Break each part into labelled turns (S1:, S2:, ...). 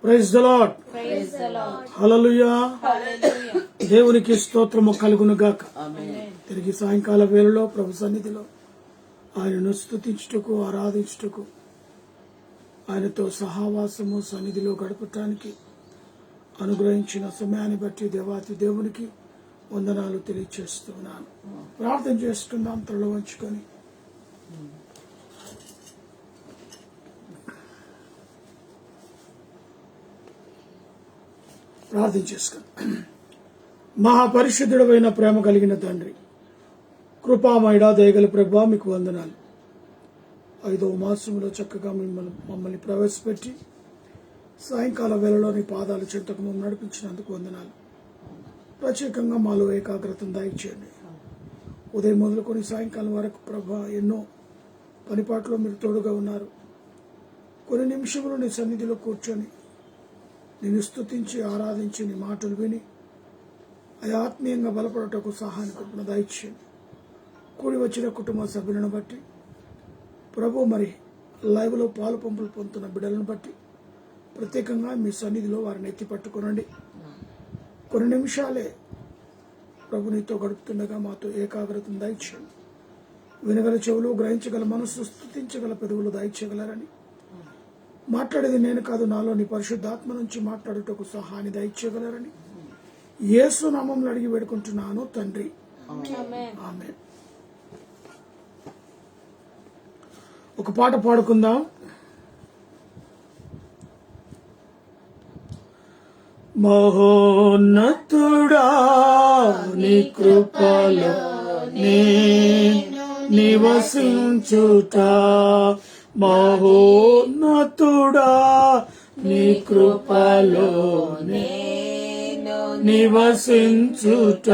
S1: Praise the lord. హల్లెలూయా. దేవునికి స్తోత్రము కలుగును గాక. తిరిగి సాయంకాల వేళలో ప్రభు సన్నిధిలో ఆయనను స్తుతించుటకు, ఆరాధించుటకు, ఆయనతో సహవాసము సన్నిధిలో గడపటానికి అనుగ్రహించిన సమయాన్ని బట్టి దేవాతి దేవునికి వందనాలు తెలియచేస్తున్నాను. ప్రార్థన చేసుకుందాం. తలలో వంచుకొని ప్రార్థన చేసుకుందాం. మహాపరిశుద్ధుడైన ప్రేమ కలిగిన తండ్రి, కృపామయుడా, దయగల ప్రభువా, మీకు వందనాలు. 5వ మాసంలో చక్కగా మమ్మల్ని ప్రవేశపెట్టి సాయంకాల వేళలో నీ పాదాల చెంతకు మమ్మల్ని నడిపించినందుకు వందనాలు. ప్రత్యేకంగా మాలో ఏకాగ్రతను దయచేయండి. ఉదయం మొదలుకొని సాయంకాలం వరకు ప్రభా ఎన్నో పనిపాట్లో మీరు తోడుగా ఉన్నారు. కొన్ని నిమిషములు నీ సన్నిధిలో కూర్చొని నేను స్తుతించి ఆరాధించి నీ మాటలు విని ఆత్మీయంగా బలపడటకు సహాయాన్ని కృపణ దయచేయండి. కూడి వచ్చిన కుటుంబ సభ్యులను బట్టి ప్రభు, మరి లైవ్లో పాలు పంపులు పొందుతున్న బిడ్డలను బట్టి ప్రత్యేకంగా మీ సన్నిధిలో వారిని ఎత్తి పట్టుకోనండి. కొన్ని నిమిషాలే ప్రభు నీతో గడుపుతుండగా మాతో ఏకాగ్రతను దయచేయండి. వినగల చెవులు, గ్రహించగల మనసు, స్తుతించగల పెదవులు దయచేయగలరని, మాట్లాడేది నేను కాదు నాలో నీ పరిశుద్ధాత్మ నుంచి మాట్లాడుటకు సహాయాన్ని దయచేయగలరని యేసు నామములో అడిగి వేడుకుంటున్నాను తండ్రి, ఆమేన్. ఒక పాట పాడుకుందాం. మహోన్నతుడా నీ కృపలో నేను నివసించుట, మహోన్నతుడా నీ కృపలో నేను నివసించుట,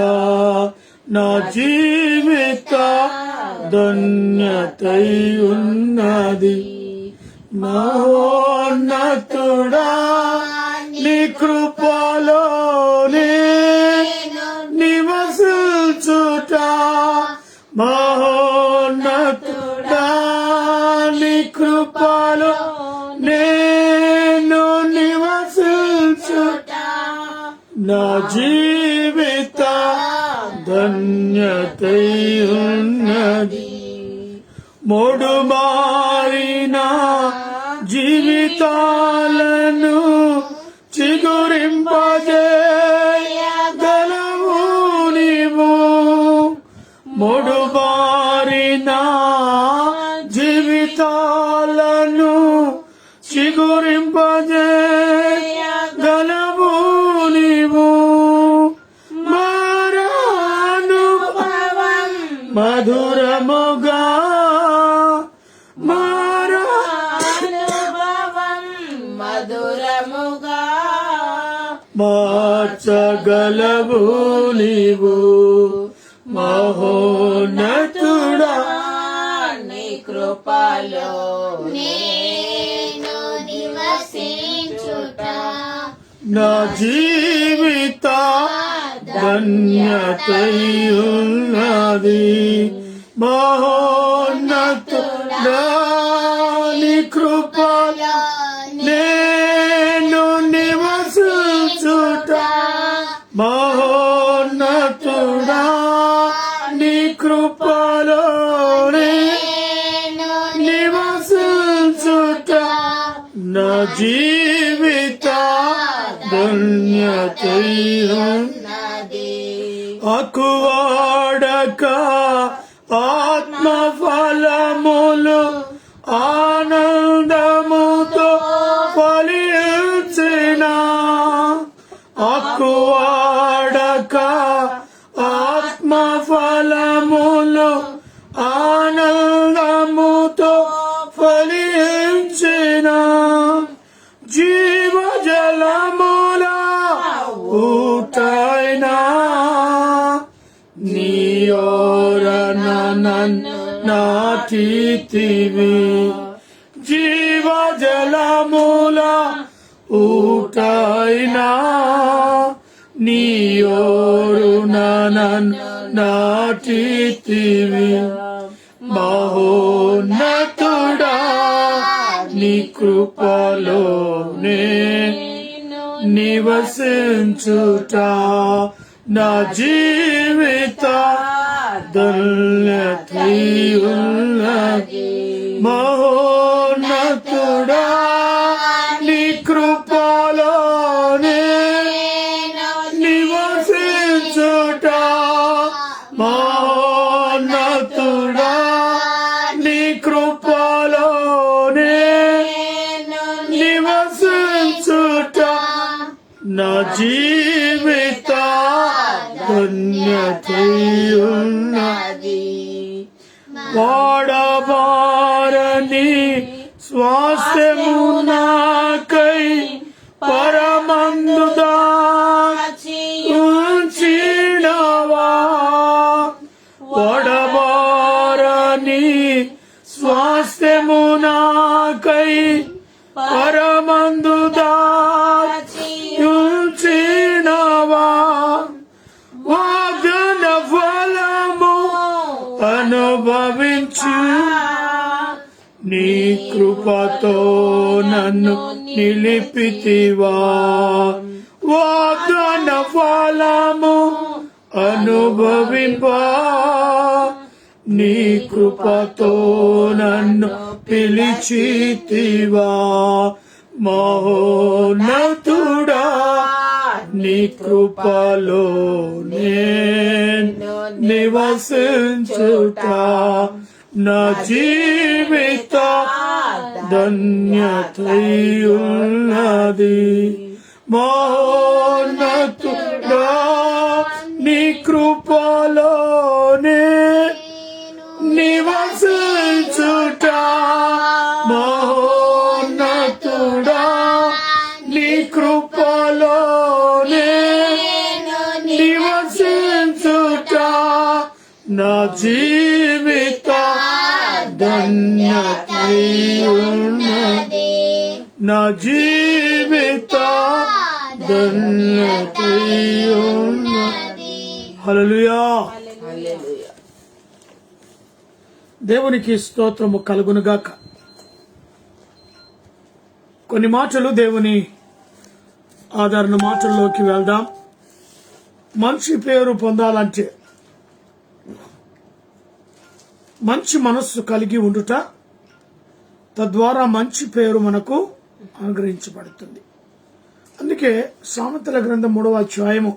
S1: నా జీవిత ధన్యతై ఉన్నది. మహోన్నతుడా నీ కృపలో నేను నివసించుట, మహోన్నతుడా నీ కృపలో నేను నివసించుట, నా జీవిత ధన్యతై ఉన్నది. మూడు మారిన జీవితాలను చిగురింపజేయగలవు నీవు, మూడు మారిన జీవితాలను చిగురింపజేయగలవు నీవు. మారానుభవం మధురముగా, మారానుభవం మధురముగా మార్చగలవు నీవు, మహోన్నతుడా నీ కృపలో నేను నివసించుట, నా జీవిత ధన్యతై ఉన్నది. మహోన్నతుడా నీ కృపలో నేను నివసించుట, మహోన్నతుడా నీ కృపలో నేను నివసించుట, నా జీవిత ధన్యతై ఉన్నది. అకువాడక ఆత్మ ఫలములు ఆనందముతో ఫలించిన, అకువాడక ఆత్మ ఫలములు ఆనందముతో ఫలించిన, జీవజలముల ఊటైనా నీయోరన నన్ను నాటితివి, జీవజలముల ఊటైనా నీయోరున నన్ను నాటితివి, మహోన్నతుడా నీ కృపలోనే నివసించుట నా జీవిత ధన్యతయున్నది. మహోన్నతుడా నీ కృపలోనే నివసించుట, మహోన్నతుడా నీ కృపలోనే నివసించుట నా జీవిత ధన్యతయున్నది. వాడబారని స్వాస్థ్యము నాకై పరమందు దాచి ఉంచినవా. వాడబారని స్వాస్థ్యము నాకై పరమందు దాచి ఉంచినవా. వాగ్దాన ఫలము అనుభవించు నీ కృపతో నన్ను నిలిపితివా. వాగ్దాన ఫలము అనుభవింప నీ కృపతో నన్ను పిలిచితివా. మహోన్నతుడా నీ కృపలోనే నివసించుట నా జీవిత ధన్యతయున్నది. మహోన్నతుడా నీ కృపలోనే నివసించుట, మహోన్నతుడా నీ కృపలోనే నివసించుట నా జీవిత ధన్యతయున్నది. నా జీవిత ధన్యతయున్నది. హల్లెలూయా. దేవునికి స్తోత్రము కలుగునుగాక. కొన్ని మాటలు దేవుని ఆదరణ మాటల్లోకి వెళ్దాం. మంచి పేరు పొందాలంటే మంచి మనస్సు కలిగి ఉండుట, తద్వారా మంచి పేరు మనకు అనుగ్రహించబడుతుంది. అందుకే సామెతల గ్రంథం 3వ అధ్యాయము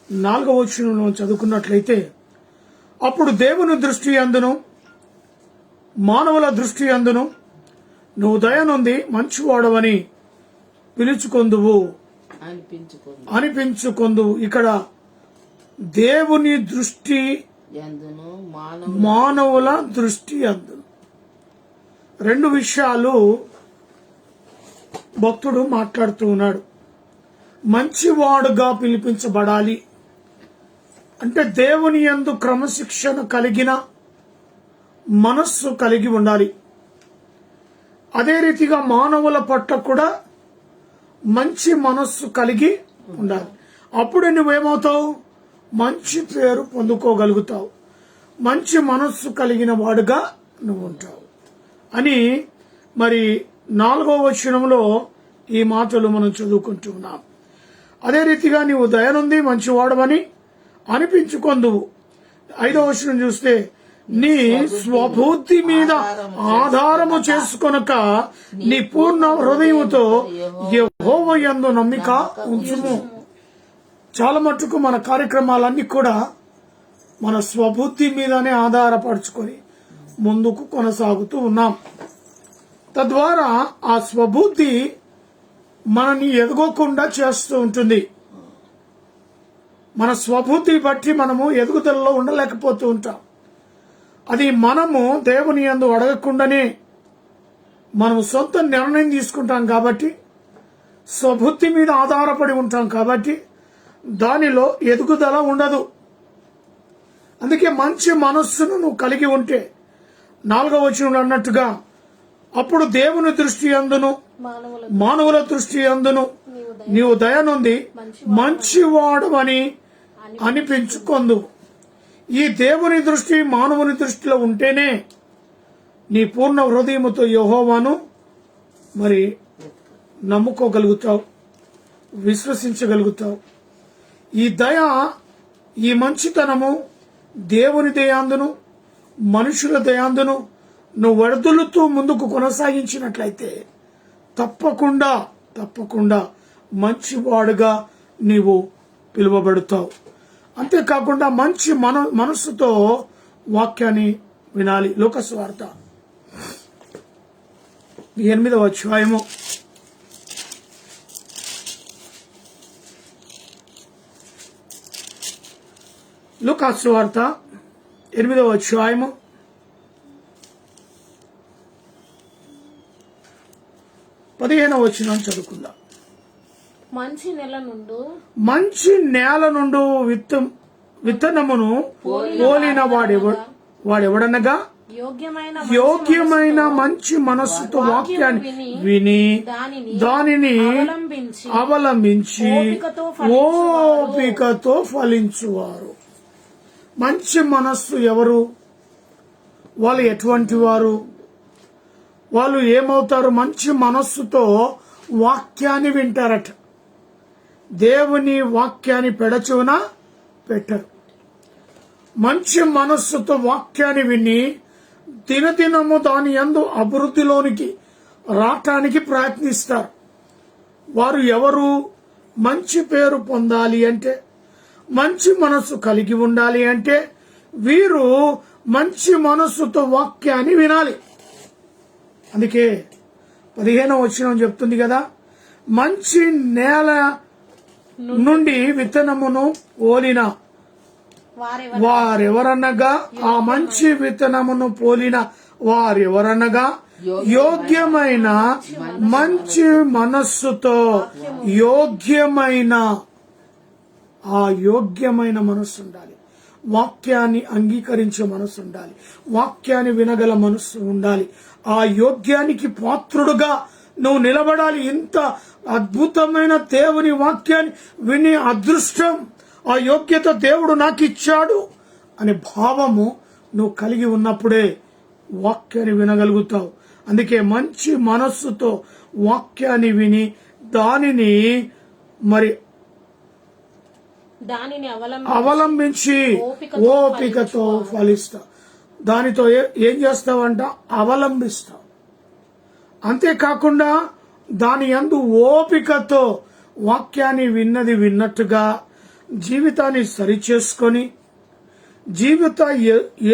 S1: 4వ వచనంలో చదువుకున్నట్లయితే, అప్పుడు దేవుని దృష్టి అందును మానవుల దృష్టి అందును నువ్వు దయనుంది మంచివాడవని పిలుచుకొందువు అనిపించుకొందువు. ఇక్కడ దేవుని దృష్టి మానవుల దృష్టి అందును. రెండు విషయాలు భక్తుడు మాట్లాడుతూ ఉన్నాడు. మంచివాడుగా పిలిపించబడాలి అంటే దేవుని యందు క్రమశిక్షణ కలిగిన మనస్సు కలిగి ఉండాలి. అదే రీతిగా మానవుల పట్ల కూడా మంచి మనస్సు కలిగి ఉండాలి. అప్పుడు నువ్వేమవుతావు? మంచి పేరు పొందుకోగలుగుతావు. మంచి మనస్సు కలిగిన వాడుగా నువ్వు ఉంటావు అని మరి 4వ వచనంలో ఈ మాటలు మనం చదువుకుంటూ ఉన్నాం. అదే రీతిగా నీవు దయనుంది మంచివాడవని అనిపించుకొందువు. 5వ వచనం చూస్తే, నీ స్వబుద్ధి మీద ఆధారము చేసుకొనక నీ పూర్ణ హృదయముతో యెహోవా యందు నమ్మిక ఉంచుము. చాలా మట్టుకు మన కార్యక్రమాలన్నీ కూడా మన స్వబుద్ధి మీదనే ఆధారపరుచుకొని ముందుకు కొనసాగుతూ ఉన్నాం. తద్వారా ఆ స్వబుద్ధి మనని ఎదగకుండా చేస్తూ ఉంటుంది. మన స్వబుద్ధి బట్టి మనము ఎదుగుదలలో ఉండలేకపోతూ ఉంటాం. అది మనము దేవుని యందు అడగకుండానే మనము సొంత నిర్ణయం తీసుకుంటాం కాబట్టి, స్వబుద్ధి మీద ఆధారపడి ఉంటాం కాబట్టి దానిలో ఎదుగుదల ఉండదు. అందుకే మంచి మనస్సును నువ్వు కలిగి ఉంటే 4వ వచనంలో అన్నట్టుగా, అప్పుడు దేవుని దృష్టి అందును మానవుల దృష్టి అందును నీవు దయనుంది మంచివాడవని అనిపించుకొందు. ఈ దేవుని దృష్టి మానవుని దృష్టిలో ఉంటేనే నీ పూర్ణ హృదయముతో యెహోవాను మరి నమ్ముకోగలుగుతావు. విశ్వసించగలుగుతావు. ఈ దయ, ఈ మంచితనము దేవుని దయాందును మనుషుల దయాందును నువ్వు వడదులుతూ ముందుకు కొనసాగించినట్లయితే తప్పకుండా మంచివాడుగా నీవు పిలువబడతావు. అంతేకాకుండా మంచి మనస్సుతో వాక్యాన్ని వినాలి. లూకాసు వార్త 8వ అధ్యాయము 8వ అధ్యాయము 15వ వచనం చదువుకుందాం.
S2: మంచి
S1: నేల నుండి విత్తనమును పోలిన వాడెవడనగా యోగ్యమైన మంచి మనస్సుతో వాక్యాన్ని విని దానిని అవలంబించి ఓపికతో ఫలించువారు. మంచి మనస్సు ఎవరు? వాళ్ళు ఎటువంటి వారు? వాళ్ళు ఏమవుతారు? మంచి మనస్సుతో వాక్యాన్ని వింటారట. దేవుని వాక్యాన్ని పెడచెవిన పెట్టరు. మంచి మనస్సుతో వాక్యాన్ని విని దినదినము దాని యందు అభివృద్ధిలోనికి రావటానికి ప్రయత్నిస్తారు. వారు ఎవరు? మంచి పేరు పొందాలి అంటే, మంచి మనస్సు కలిగి ఉండాలి అంటే వీరు మంచి మనస్సుతో వాక్యాన్ని వినాలి. అందుకే 15వ వచనం చెప్తుంది కదా, మంచి నేల నుండి విత్తనమును పోలిన వారెవరనగా, ఆ మంచి విత్తనమును పోలిన వారెవరనగా యోగ్యమైన మంచి మనస్సుతో యోగ్యమైన మనస్సు ఉండాలి. వాక్యాన్ని అంగీకరించే మనస్సు ఉండాలి. వాక్యాన్ని వినగల మనస్సు ఉండాలి. ఆ యోగ్యానికి పాత్రుడుగా నువ్వు నిలబడాలి. ఇంత అద్భుతమైన దేవుని వాక్యాన్ని విని అదృష్టం, ఆ యోగ్యత దేవుడు నాకు ఇచ్చాడు అనే భావము నువ్వు కలిగి ఉన్నప్పుడే వాక్యాన్ని వినగలుగుతావు. అందుకే మంచి మనస్సుతో వాక్యాన్ని విని దానిని అవలంబించి ఓపికతో ఫలిస్తావు. దానితో ఏం చేస్తావంట? అవలంబిస్తావు. అంతేకాకుండా దాని యందు ఓపికతో వాక్యాన్ని విన్నట్టుగా జీవితాన్ని సరిచేసుకొని, జీవిత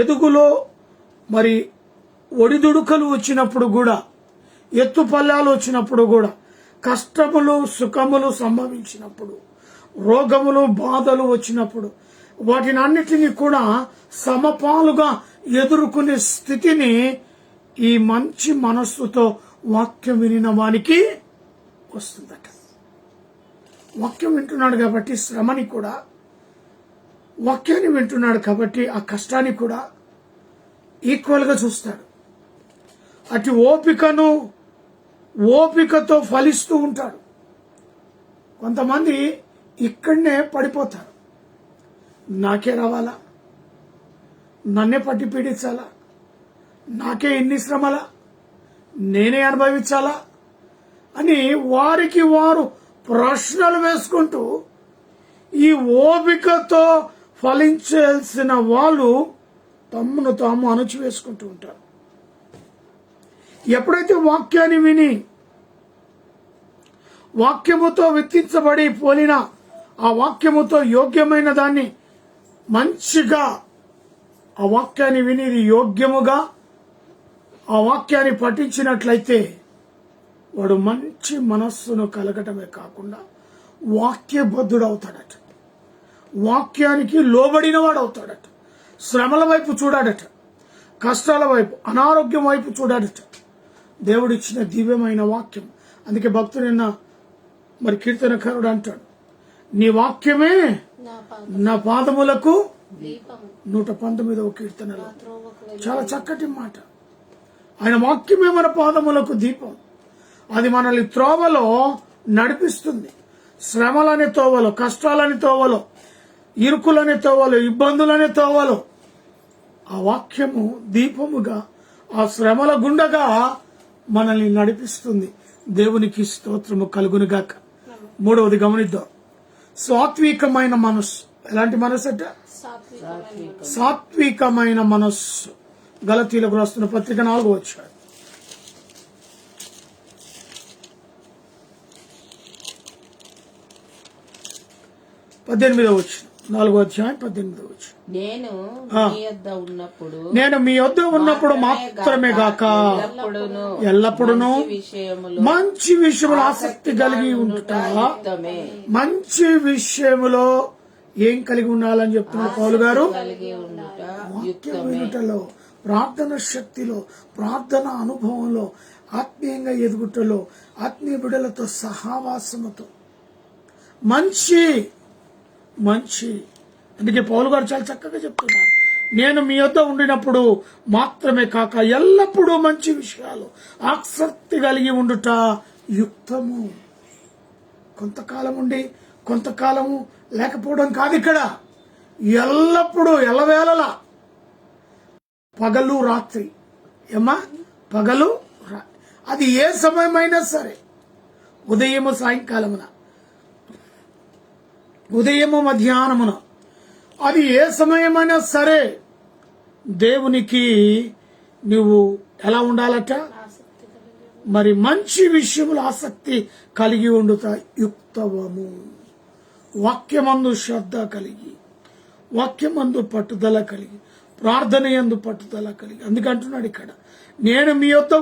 S1: ఎదుగులో ఒడిదుడుకలు వచ్చినప్పుడు కూడా, ఎత్తుపల్లాలు వచ్చినప్పుడు కూడా, కష్టములు సుఖములు సంభవించినప్పుడు, రోగములు బాధలు వచ్చినప్పుడు వాటిని అన్నిటినీ కూడా సమపాలుగా ఎదుర్కొనే స్థితిని ఈ మంచి మనస్సుతో వాక్యం వినిన వానికి వస్తుందట. వాక్యం వింటున్నాడు కాబట్టి శ్రమని కూడా, వాక్యాన్ని వింటున్నాడు కాబట్టి ఆ కష్టాన్ని కూడా ఈక్వల్ గా చూస్తాడు. అటు ఓపికతో ఫలిస్తూ ఉంటాడు. కొంతమంది ఇక్కడనే పడిపోతారు. నాకే రావాలా, నన్నే పట్టి పీడించాలా, నాకే ఇన్ని శ్రమలా, నేనే అనుభవించాలా అని వారికి వారు ప్రశ్నలు వేసుకుంటూ ఈ ఓపికతో ఫలించాల్సిన వాళ్ళు తమ్మును తాము అణచివేసుకుంటూ ఉంటారు. ఎప్పుడైతే వాక్యాన్ని విని వాక్యముతో విత్తించబడి పోలిన ఆ వాక్యముతో యోగ్యమైన దాన్ని మంచిగా ఆ వాక్యాన్ని విని యోగ్యముగా ఆ వాక్యాన్ని పఠించినట్లయితే వాడు మంచి మనస్సును కలగటమే కాకుండా వాక్యబద్ధుడవుతాడట. వాక్యానికి లోబడిన వాడు అవుతాడట. శ్రమల వైపు చూడాడట, కష్టాల వైపు, అనారోగ్యం వైపు చూడాడట. దేవుడిచ్చిన దివ్యమైన వాక్యం. అందుకే భక్తుడు కీర్తనకారుడు అంటాడు, నీ వాక్యమే నా పాదములకు 119వ కీర్తనలో చాలా చక్కటి మాట. ఆయన వాక్యమే మన పాదములకు దీపం. అది మనల్ని త్రోవలో నడిపిస్తుంది. శ్రమలనే తోవలో, కష్టాలని తోవలో, ఇరుకులని తోవలో, ఇబ్బందులనే తోవలో ఆ వాక్యము దీపముగా ఆ శ్రమల గుండగా మనల్ని నడిపిస్తుంది. దేవునికి స్తోత్రము కలుగునుగాక. మూడవది గమనిద్దాం, సాత్వికమైన మనస్సు. ఎలాంటి మనస్సు అంటే సాత్వికమైన మనస్సు. గలతీలకు రాస్తున్న పత్రిక 4వ అధ్యాయం 18వ వచనం. 4వ అధ్యాయం 18వ వచనం.
S3: నేను
S1: మీ యొద్ద ఉన్నప్పుడు మాత్రమే గాక ఎల్లప్పుడూ మంచి విషయములో ఆసక్తి కలిగి ఉంటుట. మంచి విషయములో ఏం కలిగి ఉండాలని చెప్తున్నారు పౌలు గారు? వాక్యం వినుటలో, ప్రార్థన శక్తిలో, ప్రార్థన అనుభవంలో, ఆత్మీయంగా ఎదుగుటలో, ఆత్మీయ బిడ్డలతో సహవాసముతో మంచి అందుకే పౌలు గారు చాలా చక్కగా చెప్తున్నారు, నేను మీ యొద్ద ఉండినప్పుడు మాత్రమే కాక ఎల్లప్పుడూ మంచి విషయాలు ఆసక్తి కలిగి ఉండుట యుక్తము. కొంతకాలం ఉండి కొంతకాలము లేకపోవడం కాదు ఇక్కడ. ఎల్లప్పుడూ ఎల్లవేళలా, పగలు రాత్రి. ఏమా పగలు అది ఏ సమయమైనా సరే, ఉదయము సాయంకాలమున, ఉదయము మధ్యాహ్నమున, అది ఏ సమయమైనా సరే దేవునికి నువ్వు ఎలా ఉండాలట? మరి మంచి విషయములు ఆసక్తి కలిగి ఉండుట యుక్తవము. వాక్యమందు శ్రద్ధ కలిగి, వాక్యమందు పట్టుదల కలిగి, ప్రార్థన యందు పట్టుదల కలిగి. అందుకంటున్నాడు ఇక్కడ, నేను మీ యొద్ద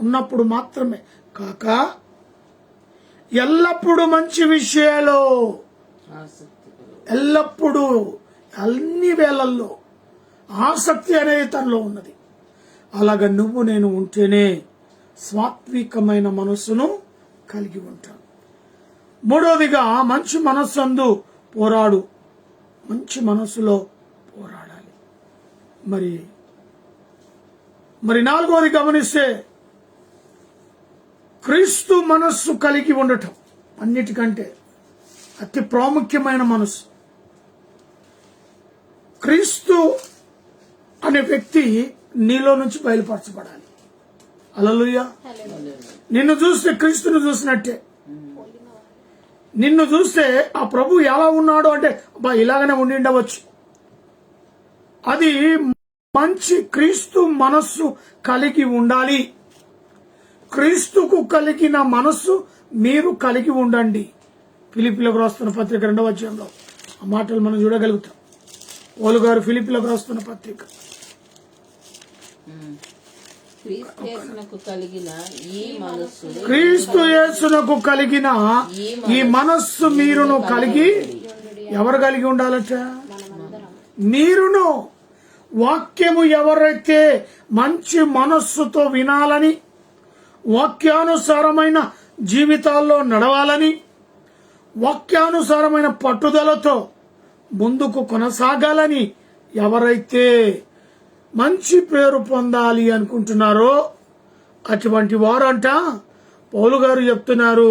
S1: ఉన్నప్పుడు మాత్రమే కాక ఎల్లప్పుడూ మంచి విషయాలు, ఎల్లప్పుడూ అన్ని వేళల్లో ఆసక్తి అనేది తనలో ఉన్నది. అలాగ నువ్వు నేను ఉంటేనే సాత్వికమైన మనస్సును కలిగి ఉంటాను. మూడవదిగా మంచి మనస్సందు పోరాడు. మంచి మనస్సులో పోరాడాలి. మరి నాలుగవది గమనిస్తే క్రీస్తు మనస్సు కలిగి ఉండటం. అన్నిటికంటే అతి ప్రాముఖ్యమైన మనస్సు. క్రీస్తు అనే వ్యక్తి నీలో నుంచి బయలుపరచబడాలి. హల్లెలూయా. నిన్ను చూస్తే క్రీస్తుని చూసినట్టే. నిన్ను చూస్తే ఆ ప్రభు ఎలా ఉన్నాడు అంటే ఇలాగనే ఉండి ఉండవచ్చు. అది మంచి క్రీస్తు మనస్సు కలిగి ఉండాలి. క్రీస్తుకు కలిగిన మనస్సు మీరు కలిగి ఉండండి. ఫిలిప్పీలకు రాస్తున్న పత్రిక 2వ అధ్యాయంలో ఆ మాటలు మనం చూడగలుగుతాం. పౌలు గారు ఫిలిప్పీలకు రాస్తున్న పత్రిక. క్రీస్తు యేసునకు కలిగిన ఈ మనస్సు మీరును కలిగి, ఎవరు కలిగి ఉండాలట? మీరును. వాక్యము ఎవరైతే మంచి మనస్సుతో వినాలని, వాక్యానుసారమైన జీవితాల్లో నడవాలని, వాక్యానుసారమైన పట్టుదలతో ముందుకు కొనసాగాలని ఎవరైతే మంచి పేరు పొందాలి అనుకుంటున్నారో అటువంటి వారంట పౌలు గారు చెప్తున్నారు.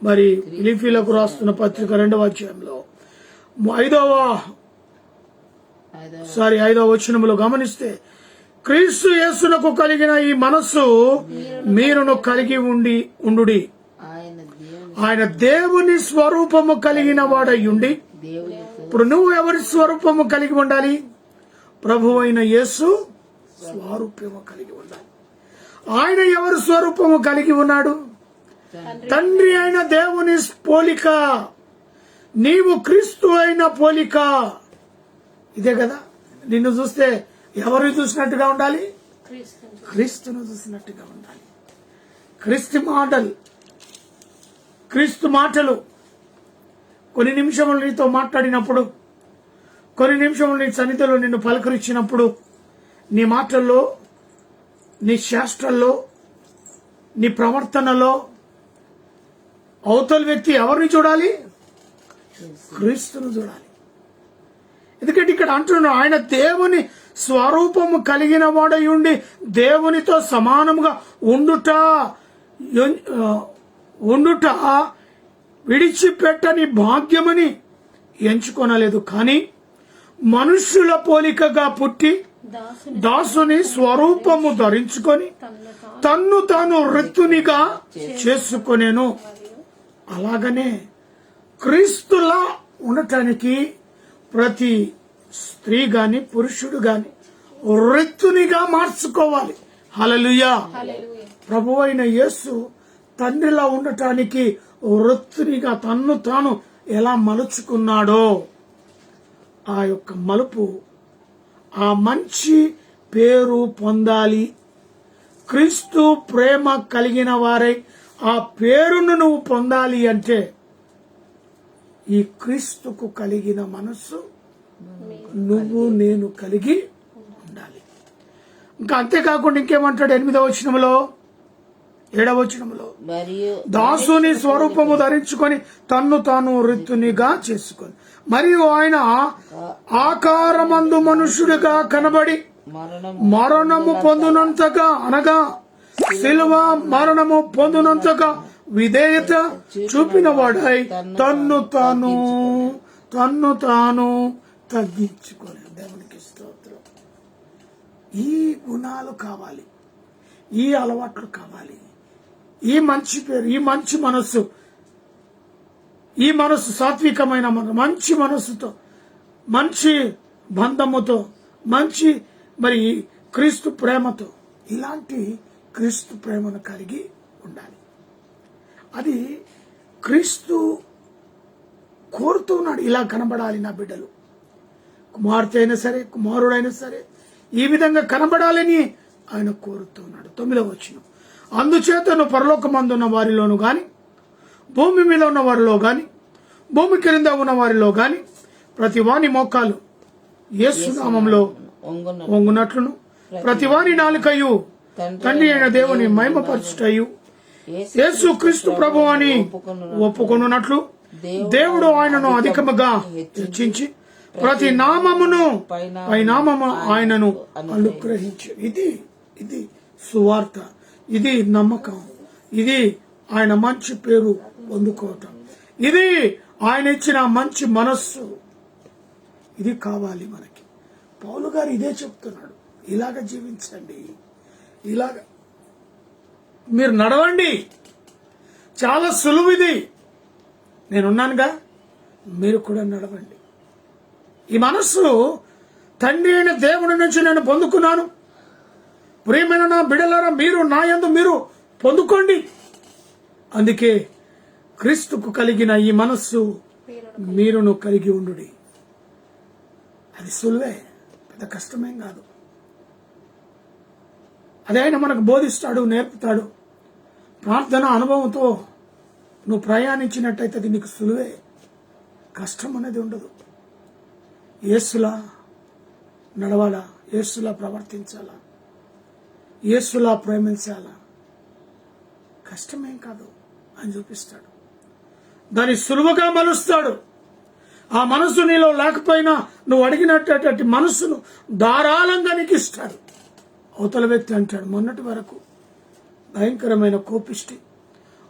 S1: మరి ఫిలిప్పీలకు రాస్తున్న పత్రిక 2వ అధ్యాయంలో 5వ వచనములో గమనిస్తే, క్రీస్తు యేసునకు కలిగిన ఈ మనస్సు మీరును కలిగి ఉండుడి. ఆయన దేవుని స్వరూపము కలిగిన వాడయ్యుండి. ఇప్పుడు నువ్వు ఎవరి స్వరూపము కలిగి ఉండాలి? ప్రభు అయిన యేసు స్వరూపము కలిగి ఉండాలి. ఆయన ఎవరి స్వరూపము కలిగి ఉన్నాడు? తండ్రి అయిన దేవుని పోలిక. నీవు క్రీస్తు అయిన పోలిక. ఇదే కదా. నిన్ను చూస్తే ఎవరిని చూసినట్టుగా ఉండాలి? క్రీస్తును చూసినట్టుగా ఉండాలి. క్రీస్తు మాటలు కొన్ని నిమిషములు నీతో మాట్లాడినప్పుడు, కొన్ని నిమిషములు నీ సన్నిధిలో నిన్ను పలకరించినప్పుడు, నీ మాటల్లో, నీ శాస్త్రాల్లో, నీ ప్రవర్తనలో అవతల వ్యక్తి ఎవరిని చూడాలి? క్రీస్తును చూడాలి. ఎందుకంటే ఇక్కడ అంటున్నాడు, ఆయన దేవుని స్వరూపము కలిగిన వాడై ఉండి దేవునితో సమానముగా ఉండుట విడిచిపెట్టని భాగ్యమని ఎంచుకొనలేదు, కానీ మనుష్యుల పోలికగా పుట్టి దాసుని స్వరూపము ధరించుకొని తన్ను తాను రిక్తునిగా చేసుకొనేను. అలాగనే క్రీస్తులా ఉండటానికి ప్రతి స్త్రీ గాని పురుషుడు గాని రిక్తునిగా మార్చుకోవాలి. హల్లెలూయా. ప్రభువైన యేసు తండ్రిలా ఉండటానికి వృత్తునిగా తన్ను తాను ఎలా మలుచుకున్నాడో ఆ యొక్క మలుపు, ఆ మంచి పేరు పొందాలి. క్రీస్తు ప్రేమ కలిగిన వారై ఆ పేరును నువ్వు పొందాలి అంటే ఈ క్రీస్తుకు కలిగిన మనస్సు నువ్వు నేను కలిగి ఉండాలి. ఇంకా అంతేకాకుండా ఇంకేమంటాడు 8వ వచనంలో 7వ వచనంలో, దాసుని స్వరూపము ధరించుకొని తన్ను తాను రిత్తునిగా చేసుకొని మరియు ఆయన ఆకారమందు మనుషుడిగా కనబడి మరణము పొందునంతగా, అనగా శిలువ మరణము పొందునంతగా విధేయత చూపిన వాడై తన్ను తాను తగ్గించుకోలే. దేవునికి స్తోత్రం. ఈ గుణాలు కావాలి, ఈ అలవాట్లు కావాలి, ఈ మంచి పేరు, ఈ మంచి మనస్సు, ఈ మనస్సు సాత్వికమైన మంచి మనస్సుతో, మంచి బంధముతో, మంచి మరి క్రీస్తు ప్రేమతో, ఇలాంటి క్రీస్తు ప్రేమను కలిగి ఉండాలి. అది క్రీస్తు కోరుతున్నాడు. ఇలా కనబడాలి నా బిడ్డలు, కుమార్తె అయినా సరే కుమారుడైనా సరే ఈ విధంగా కనబడాలని ఆయన కోరుతున్నాడు. 9వ వచనం, అందుచేతను పరలోకమందున్న వారిలోను గాని భూమి మీద ఉన్న వారిలో గాని భూమి క్రింద ఉన్న వారిలో గాని ప్రతి వాని మోకాలు యేసు నామములో వంగునట్లును ప్రతి వాని నాలుకయు తండ్రి అయిన దేవుని మహిమపరచుటయు యేసు క్రీస్తు ప్రభు అని ఒప్పుకొనున్నట్లు దేవుడు ఆయనను అధికముగా హెచ్చించి ప్రతి నామమును పైనామము ఆయనను అనుగ్రహించి. ఇది సువార్త, ఇది నమ్మకం, ఇది ఆయన మంచి పేరు పొందుకోవటం, ఇది ఆయన ఇచ్చిన మంచి మనస్సు. ఇది కావాలి మనకి. పౌలు గారు ఇదే చెప్తున్నాడు. ఇలాగ జీవించండి, ఇలాగ మీరు నడవండి. చాలా సులువు ఇది. నేనున్నానుగా, మీరు కూడా నడవండి. ఈ మనస్సు తండ్రి అయిన దేవుడి నుంచి నేను పొందుకున్నాను. ప్రియమైన నా బిడ్డలారా, మీరు నా యందు మీరు పొందుకోండి. అందుకే క్రీస్తుకు కలిగిన ఈ మనస్సు మీరును కలిగి ఉండుడి. అది సులువే, పెద్ద కష్టమేం కాదు. అదే ఆయన మనకు బోధిస్తాడు, నేర్పుతాడు. ప్రార్థన అనుభవంతో నువ్వు ప్రయాణించినట్టయితే అది నీకు సులువే, కష్టం అనేది ఉండదు. యేసులా నడవాలా, యేసులా ప్రవర్తించాలా, యేసులా ప్రేమించాలా, కష్టమేం కాదు అని చూపిస్తాడు. దాన్ని సులువుగా మలుస్తాడు. ఆ మనసు నీలో లేకపోయినా నువ్వు అడిగినటువంటి మనసును ధారాళంగా నీకు ఇస్తాడు. అవతల వ్యక్తి అంటాడు, మొన్నటి వరకు భయంకరమైన కోపిష్టి,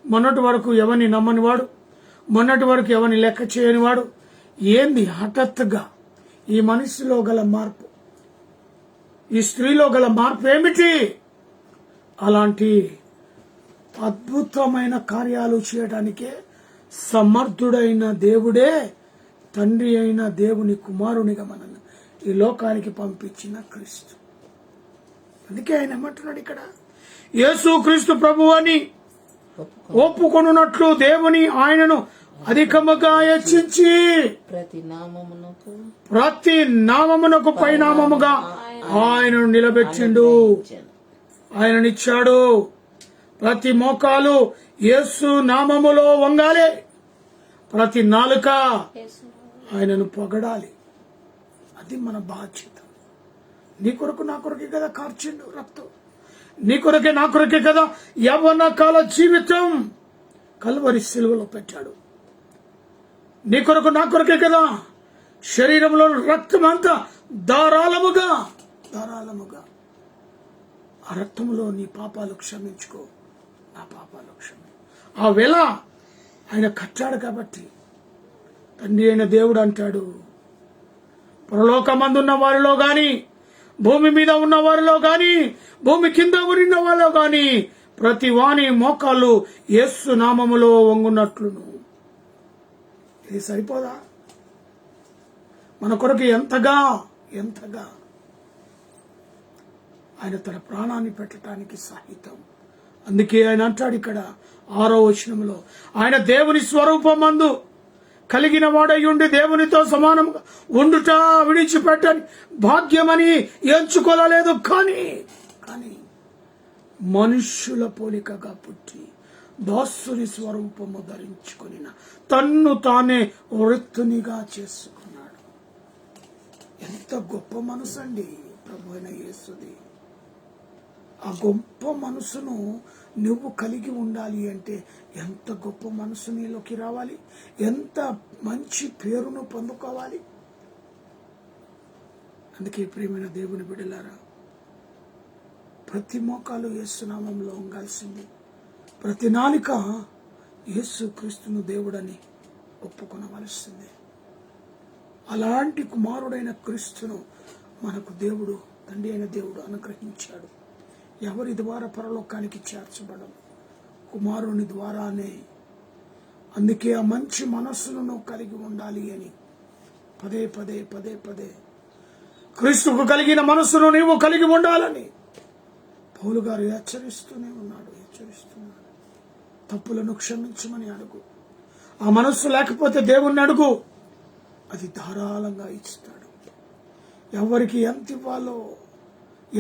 S1: మొన్నటి వరకు ఎవరిని నమ్మనివాడు, మొన్నటి వరకు ఎవరిని లెక్క చేయనివాడు, ఏంది హఠాత్తుగా ఈ మనిషిలో గల మార్పు, ఈ స్త్రీలో గల మార్పు ఏమిటి? అలాంటి అద్భుతమైన కార్యాలు చేయడానికే సమర్థుడైన దేవుడే తండ్రి అయిన దేవుని కుమారునిగా మనల్ని ఈ లోకానికి పంపించిన క్రీస్తు. అందుకే ఆయన ఏమంటున్నాడు ఇక్కడ, యేసు క్రీస్తు ప్రభు అని ఒప్పుకొనున్నట్లు దేవుని ఆయనను అధికముగా హెచ్చించి ప్రతి నామమునకు పైనామముగా ఆయనను నిలబెట్టిండు, ఆయననిచ్చాడు. ప్రతి మోకాలు యేసు నామములో వంగాలి, ప్రతి నాలుక ఆయనను పొగడాలి. అది మన బాధ్యత. నీ కొరకు నా కొరకే కదా కార్చిండు రక్తం, నీ కొరకే నా కొరకే కదా యవ్వన కాల జీవితం కల్వరి సిలువలో పెట్టాడు. నీ కొరకు నా కొరకే కదా శరీరంలో రక్తం అంతా ధారాళముగా ఆ రక్తములో నీ పాపాలు క్షమించుకో, నా పాపాలు క్షమి. ఆ వేళ ఆయన కట్టాడు కాబట్టి తండ్రి అయిన దేవుడు అంటాడు, పరలోకమందున్న వారిలో గాని భూమి మీద ఉన్న వారిలో గాని భూమి కింద ఉన్న వారిలో గాని ప్రతి వాని మోకాళ్ళు యేసు నామములో వంగునట్లును ఇది సరిపోదా? మన కొరకు ఎంతగా ఎంతగా ఆయన తన ప్రాణాన్ని పెట్టడానికి సహితం. అందుకే ఆయన అంటాడు ఇక్కడ 6వ వచనంలో, ఆయన దేవుని స్వరూపమందు కలిగిన వాడై ఉండి దేవునితో సమానంగా ఉండుట విడిచిపెట్టని భాగ్యమని ఎంచుకోలేదు. కానీ మనుష్యుల పోలికగా పుట్టి దాసుని స్వరూపము ధరించుకొనిన తన్ను తానే వృత్తునిగా చేసుకున్నాడు. ఎంత గొప్ప మనసు అండి ప్రభు అయిన యేసుది. ఆ గొప్ప మనసును నువ్వు కలిగి ఉండాలి అంటే ఎంత గొప్ప మనసు నీలోకి రావాలి, ఎంత మంచి పేరును పొందుకోవాలి. అందుకే ప్రియమైన దేవుని బిడ్డలారా, ప్రతి మోకాలు యేసు నామములో ఉండాల్సింది. ప్రతి నాలుక యేసు క్రీస్తును దేవుడని ఒప్పుకొనవలసిందే. అలాంటి కుమారుడైన క్రీస్తును మనకు దేవుడు, తండ్రి అయిన దేవుడు అనుగ్రహించాడు. ఎవరి ద్వారా పరలోకానికి చేర్చబడం? కుమారుని ద్వారానే. అందుకే ఆ మంచి మనస్సును కలిగి ఉండాలి అని పదే పదే పదే పదే క్రీస్తుకు కలిగిన మనస్సును నీవు కలిగి ఉండాలని పౌలు గారు హెచ్చరిస్తున్నాడు. తప్పులను క్షమించమని అడుగు. ఆ మనస్సు లేకపోతే దేవుణ్ణి అడుగు, అది ధారాళంగా ఇస్తాడు. ఎవరికి ఎంత ఇవ్వాలో,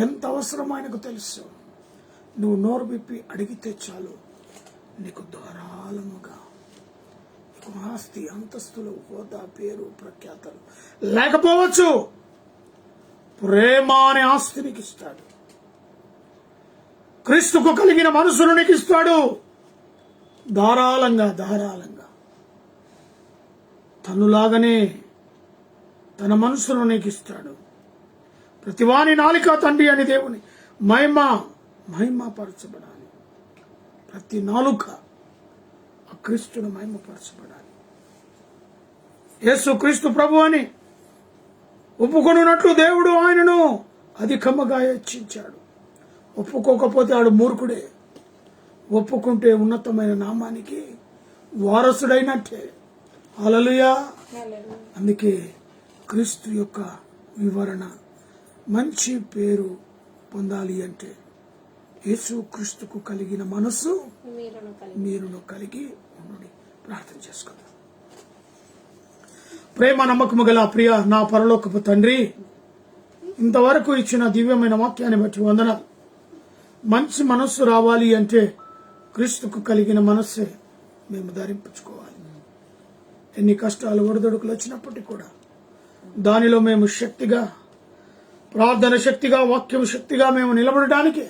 S1: ఎంత అవసరమో ఆయనకు తెలుసు. నువ్వు నోరు విప్పి అడిగితే చాలు, నీకు ధారాళముగా. నీకు ఆస్తి, అంతస్తులు, హోదా, పేరు, ప్రఖ్యాతలు లేకపోవచ్చు, ప్రేమ అనే ఆస్తి నీకు ఇస్తాడు. క్రీస్తుకు కలిగిన మనసును నీకు ఇస్తాడు. ధారాళంగా తనులాగానే తన మనసును నీకు ఇస్తాడు. ప్రతివాని నాలిక తండ్రి అని దేవుని మహిమపరచబడాలి. ప్రతి నాలుక ఆ క్రీస్తును మహిమపరచబడాలి. యేసు క్రీస్తు ప్రభు అని ఒప్పుకొనున్నట్లు దేవుడు ఆయనను అధికముగా హెచ్చించాడు. ఒప్పుకోకపోతే ఆడు మూర్ఖుడే. ఒప్పుకుంటే ఉన్నతమైన నామానికి వారసుడైనట్టే. హల్లెలూయా. అందుకే క్రీస్తు యొక్క వివరణ, మంచి పేరు పొందాలి అంటే యేసు క్రీస్తుకు కలిగిన మనస్సు మీరును కలిగి ఉండండి. ప్రార్థన చేసుకుందాం. ప్రేమ నమ్మకము గల ప్రియ నా పరలోకపు తండ్రి, ఇంతవరకు ఇచ్చిన దివ్యమైన వాక్యాన్ని బట్టి వందనాలు. మంచి మనస్సు రావాలి అంటే క్రీస్తుకు కలిగిన మనస్సే మేము ధరింపుకోవాలి. ఎన్ని కష్టాలు ఒడిదొడుకులు వచ్చినప్పటికీ కూడా దానిలో మేము శక్తిగా, ప్రార్థన శక్తిగా, వాక్యం శక్తిగా మేము నిలబడడానికి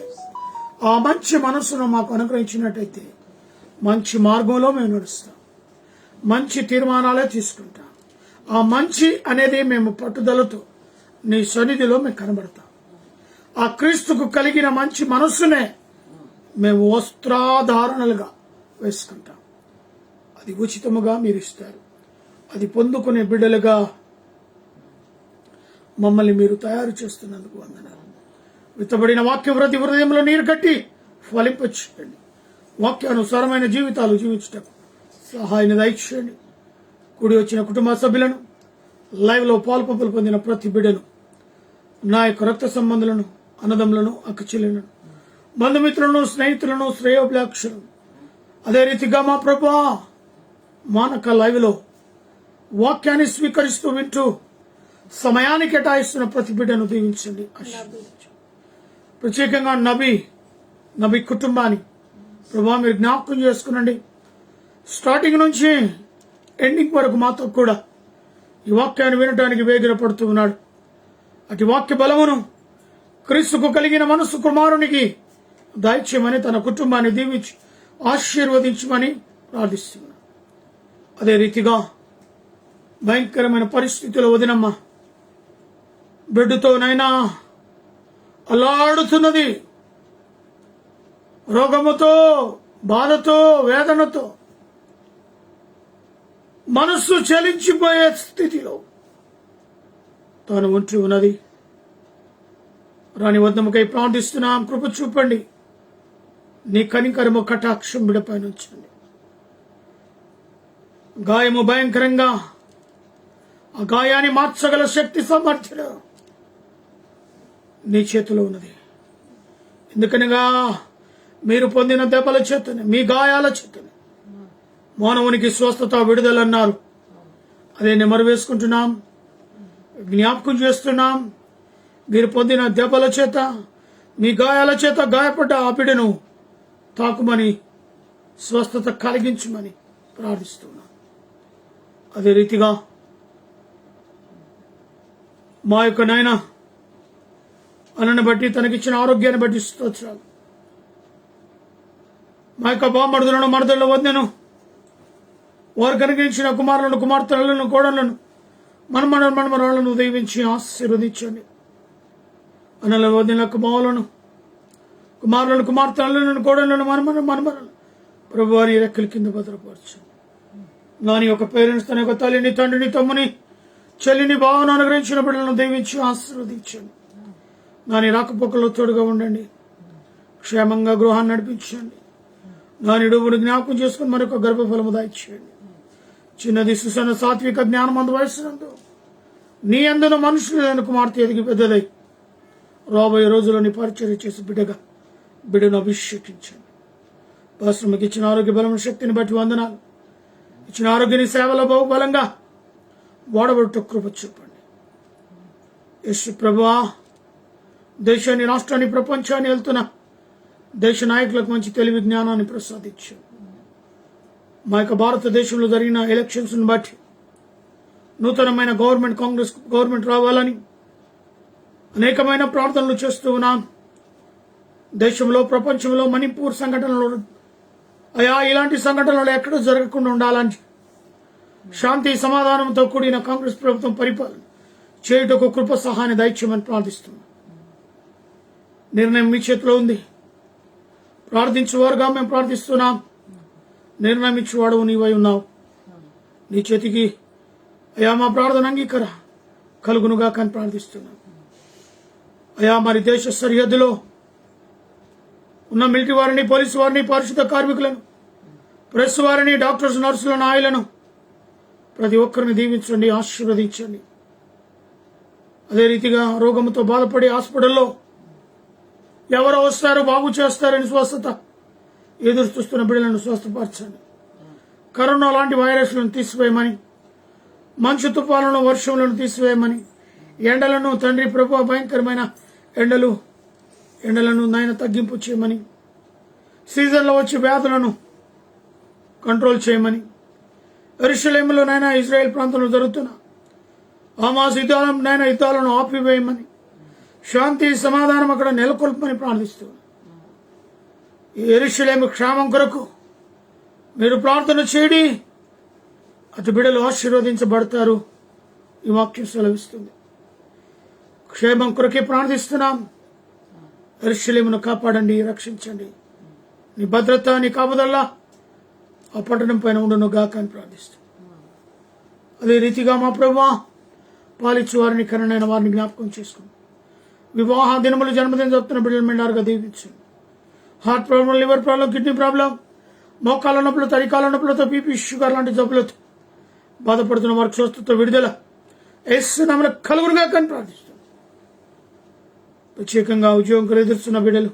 S1: ఆ మంచి మనస్సును మాకు అనుగ్రహించినట్టయితే మంచి మార్గంలో మేము నడుస్తాం, మంచి తీర్మానాలే తీసుకుంటాం. ఆ మంచి అనేది మేము పట్టుదలతో నీ సన్నిధిలో మేము కనబడతాం. ఆ క్రీస్తుకు కలిగిన మంచి మనస్సునే మేము వస్త్రాధారణలుగా వేసుకుంటాం. అది ఉచితముగా మీరు ఇస్తారు. అది పొందుకునే బిడ్డలుగా మమ్మల్ని మీరు తయారు చేస్తున్నందుకు వందనాలు. విత్తబడిన వాక్యం ప్రతి హృదయంలో నీరు కట్టి ఫలింపచేయండి. వాక్యానుసారమైన జీవితాలు జీవించటకు సహాయాన్ని దయచేయండి. కూడి వచ్చిన కుటుంబ సభ్యులను, లైవ్ లో పాల్పంపులు పొందిన ప్రతి బిడ్డను, నా యొక్క రక్త సంబంధులను, అన్నదమ్ములను, అక్కచెల్లెలను, బంధుమిత్రులను, స్నేహితులను, శ్రేయోభిలాక్షులను, అదే రీతిగా మా ప్రభువా మానక లైవ్ లో వాక్యాన్ని స్వీకరిస్తూ వింటూ సమయాన్ని కేటాయిస్తున్న ప్రతి బిడ్డను దీవించండి, ఆశీర్వదించండి. ప్రత్యేకంగా నబీ కుటుంబాన్ని ప్రభువా మీరు జ్ఞాపకం చేసుకునండి. స్టార్టింగ్ నుంచి ఎండింగ్ వరకు మాతో కూడా ఈ వాక్యాన్ని వినడానికి వేగిరపడుతూ ఉన్నాడు. అటు వాక్య బలమును క్రీస్తుకు కలిగిన మనసు కుమారునికి దయచేయమని, తన కుటుంబాన్ని దీవించి ఆశీర్వదించమని ప్రార్థిస్తున్నాను. అదే రీతిగా భయంకరమైన పరిస్థితుల్లో వదినమ్మ బిడ్డతోనైనా అల్లాడుతున్నది. రోగముతో, బాధతో, వేదనతో మనస్సు చలించిపోయే స్థితిలో తాను ఉంటూ ఉన్నది. రాని వద్దముకై ప్రార్థిస్తున్నాం. కృప చూపండి. నీ కనికరము కటాక్షం బిడపై ఉంచండి. గాయము భయంకరంగా ఆ గాయాన్ని మార్చగల శక్తి సామర్థ్యం నీ చేతిలో ఉన్నది. ఎందుకనగా మీరు పొందిన దెబ్బల చేతనే, మీ గాయాల చేతనే మానవునికి స్వస్థత విడుదల అన్నారు. అదే నెమరు వేసుకుంటున్నాం, జ్ఞాపకం చేస్తున్నాం. మీరు పొందిన దెబ్బల చేత, మీ గాయాల చేత గాయపడ్డ ఆ బిడ్డను తాకుమని, స్వస్థత కలిగించమని ప్రార్థిస్తున్నాం. అదే రీతిగా మా యొక్క నాయన అన్నను బట్టి, తనకిచ్చిన ఆరోగ్యాన్ని బట్టి స్తోత్రాలు. మా యొక్క బామర్దులను, మరదళ్ళ వద్దెను, వారు కనిగించిన కుమారులను, కుమార్తెలను, కోడళ్లను, మనమరాలను దీవించి ఆశీర్వదించండి. అన్నల వదిన కుమారులను, కుమార్తెలను, కోడళ్లను, మనమరాలను ప్రభు వారి రెక్కల కింద భద్రపరచండి. నాని యొక్క పేరెంట్స్, తన యొక్క తల్లిని, తండ్రిని, తమ్ముని, చెల్లిని, బావను అనుగ్రహించిన బిడ్డలను దీవించి ఆశీర్వదించండి. నాని రాకపోకల్లో తోడుగా ఉండండి. క్షేమంగా గృహాన్ని నడిపించండి. నాని డబ్బును జ్ఞాపకం చేసుకుని మరొక గర్భఫలము దాయిచేయండి. చిన్నది సుసన్న సాత్విక జ్ఞానమందు వయసునందు నీ అందున మనుషులైన కుమార్తె ఎదిగి పెద్దదై రాబోయే రోజుల్లోని పరిచర్య చేసి బిడ్డను అభిషేకించండి. పరిశ్రమకి ఇచ్చిన ఆరోగ్య బలం, శక్తిని బట్టి వందనాలు. ఇచ్చిన ఆరోగ్యాన్ని సేవలో బహుబలంగా వాడబడుట కృప చూపండి. యేసు ప్రభువా, దేశాన్ని, రాష్ట్రాన్ని, ప్రపంచాన్ని వెళ్తున్న దేశ నాయకులకు మంచి తెలివి జ్ఞానాన్ని ప్రసాదించండి. మా యొక్క భారతదేశంలో జరిగిన ఎలక్షన్స్ ను బట్టి నూతనమైన కాంగ్రెస్ గవర్నమెంట్ రావాలని అనేకమైన ప్రార్థనలు చేస్తూ ఉన్నాం. దేశంలో, ప్రపంచంలో మణిపూర్ సంఘటనలు అయా, ఇలాంటి సంఘటనలు ఎక్కడూ జరగకుండా ఉండాలని, శాంతి సమాధానంతో కూడిన కాంగ్రెస్ ప్రభుత్వం పరిపాలన చేయుటకు కృప సహాయాన్ని దయచేయమని ప్రార్థిస్తున్నాం. నిర్ణయం మీ చేతిలో ఉంది. ప్రార్థించేవారుగా మేము ప్రార్థిస్తున్నాం. నిర్ణయం ఇచ్చేవాడు నీవై ఉన్నావు. నీ చేతికి అయా మా ప్రార్థన అంగీకర కలుగునుగా కానీ ప్రార్థిస్తున్నాం. అయా, మరి దేశ సరిహద్దులో ఉన్న మిలిటరీ వారిని, పోలీసు వారిని, పారిశుద్ధ కార్మికులను, ప్రెస్ వారిని, డాక్టర్స్, నర్సులను, ఆయిలను ప్రతి ఒక్కరిని దీవించండి, ఆశీర్వదించండి. అదే రీతిగా రోగంతో బాధపడి హాస్పిటల్లో ఎవరో వస్తారు, బాగు చేస్తారని స్వస్థత ఎదురు చూస్తున్న బిడ్డలను స్వస్థపరచండి. కరోనా లాంటి వైరస్లను తీసివేయమని, మంచు తుఫాలను, వర్షంలను తీసివేయమని, ఎండలను తండ్రి ప్రభు భయంకరమైన ఎండలను నాయన తగ్గింపు చేయమని, సీజన్లో వచ్చే వ్యాధులను కంట్రోల్ చేయమని, యెరూషలేములో నైనా ఇజ్రాయెల్ ప్రాంతంలో జరుగుతున్న హమాస్ యుద్ధాలను ఆపివేయమని, శాంతి సమాధానం అక్కడ నెలకొల్పమని ప్రార్థిస్తున్నాను. యెరూషలేము క్షేమం కొరకు మీరు ప్రార్థన చేయండి. అటు బిడ్డలు ఆశీర్వదించబడతారు. ఈ వాక్యం సెలవిస్తుంది. క్షేమం కొరకే ప్రార్థిస్తున్నాం. యెరూషలేమును కాపాడండి, రక్షించండి. నీ భద్రత, నీ కాపుదల్లా ఆ పట్టణం పైన ఉండును గాక అని ప్రార్థిస్తాం. అదే రీతిగా మా ప్రభువా, పాలిచ్చు వారిని, కరుణైన వారిని జ్ఞాపకం చేసుకుని వివాహ దినములు, జన్మదిన జరుపుతున్న బిడ్డలు మెండారుగా దీవించండి. Heart problem, liver problem, kidney problem, మోకాల నొప్పులతో, అరికాల నొప్పులతో, బీపీ, షుగర్ లాంటి జబ్బులతో బాధపడుతున్న వారికి స్వస్థత, విడుదల యేసు నామమున కలుగునుగా కానీ ప్రార్థిస్తాం. ప్రత్యేకంగా ఉద్యోగం కొరకు ఎదురుస్తున్న బిడ్డలు,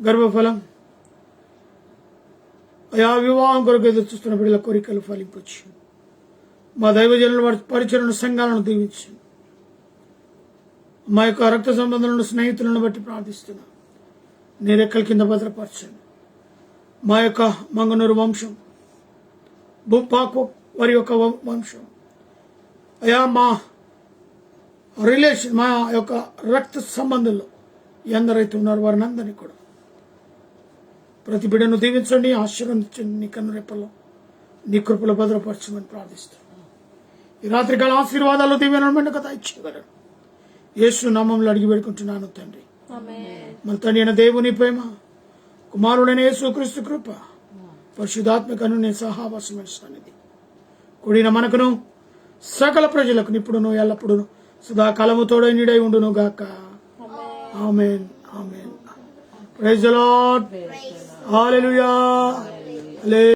S1: గర్భఫలం, అయా వివాహం కొరకు ఎదురుస్తున్న బిడ్డల కోరికలు ఫలింపొచ్చు. మా దైవజనుల పరిచరణ సంఘాలను దీవించండి. మా యొక్క రక్త సంబంధాలను, స్నేహితులను బట్టి ప్రార్థిస్తున్నాం. నీ రెక్కల కింద భద్రపరచండి. మా యొక్క మంగనూరు వంశం, భూపాకు వారి యొక్క వంశం, అయా మా రిలేషన్, మా యొక్క రక్త సంబంధంలో ఎందరైతే ఉన్నారు వారిని అందరినీ కూడా ప్రతి బిడ్డను దీవించండి, ఆశీర్వదించండి. నీ కన్ను రెప్పలో, నీ కృపలో భద్రపరచమని ప్రార్థిస్తాం. ఈ రాత్రికాల ఆశీర్వాదాలు దీవెనలు మెండుగా దయచేయగలరు. యేసు నామములో అడిగి వేడుకుంటున్నాను తండ్రి. మన తండ్రి అయిన దేవుని ప్రేమ, కుమారుడైన యేసుక్రీస్తు కృప, పరిశుద్ధాత్మకను నేను సహవాసమైన సన్నిధి కూడిన మనకును సకల ప్రజలకు ఇప్పుడును ఎల్లప్పుడూ సదాకాలము తోడై నీడై ఉండును గాక. Amen, amen. Praise the lord. Hallelujah.